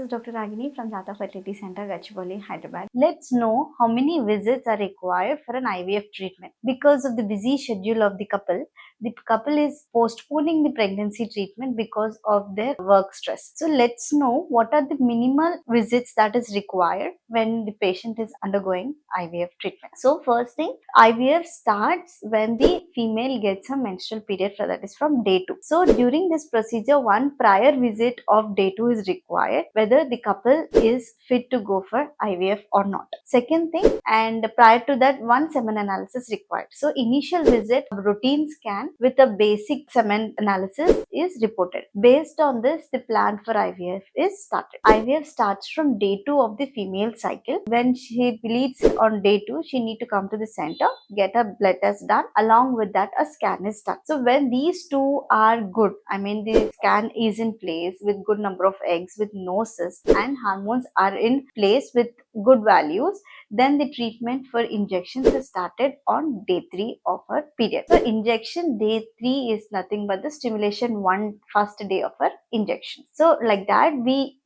is Dr. Ragini from Jata Fertility Center, Gachibowli, Hyderabad. Let's know how many visits are required for an IVF treatment. Because of the busy schedule of the couple is postponing the pregnancy treatment because of their work stress. So let's know what are the minimal visits that is required when the patient is undergoing IVF treatment. So first thing, IVF starts when the female gets a menstrual period, that is from day 2. So during this procedure, one prior visit of day 2 is required, whether the couple is fit to go for IVF or not. Second thing, and prior to that, one semen analysis required. So initial visit, routine scan with a basic semen analysis is reported. Based on this, the plan for IVF is started. IVF starts from day 2 of the female cycle. When she bleeds on day 2, she need to come to the center, get a blood test done. Along with that, a scan is done. So when these two are good, the scan is in place with good number of eggs, with no cyst, and hormones are in place with good values, then the treatment for injections is started on day 3 of her period. So injection day 3 is nothing but the stimulation first day of her injection. So like that, we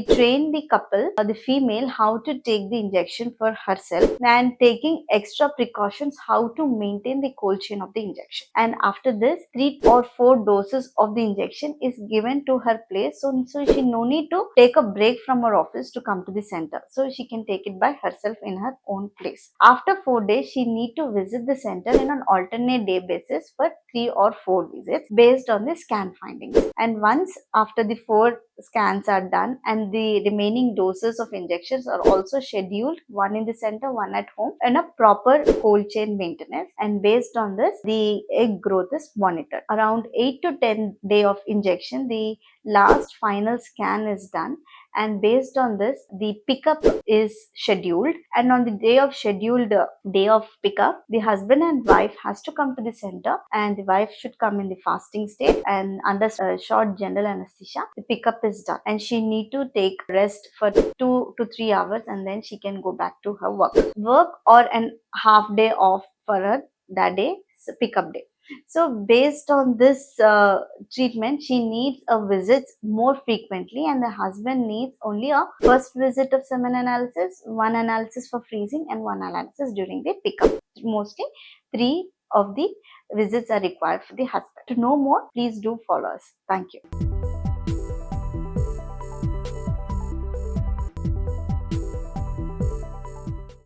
train the couple or the female how to take the injection for herself, and taking extra precautions how to maintain the cold chain of the injection. And after this, 3 or 4 doses of the injection is given to her place. So she no need to take a break from her office to come to the center. So she can take it by herself in her own place. After 4 days, she need to visit the center in an alternate day basis for 3 or 4 visits based on the scan findings. And once after the 4 scans are done and the remaining doses of injections are also scheduled, one in the center, one at home, and a proper cold chain maintenance. And based on this, the egg growth is monitored. Around 8 to 10 day of injection, the last final scan is done, and based on this, the pickup is scheduled. And on the scheduled day of pickup, the husband and wife has to come to the center, and the wife should come in the fasting state and under short general anesthesia. The pickup is done, and she need to take rest for 2 to 3 hours, and then she can go back to her work or an half day off for her that day, pickup day. So based on this treatment, she needs a visit more frequently, and the husband needs only a first visit of semen analysis, one analysis for freezing, and one analysis during the pickup. Mostly 3 of the visits are required for the husband. To know more, please do follow us. Thank you.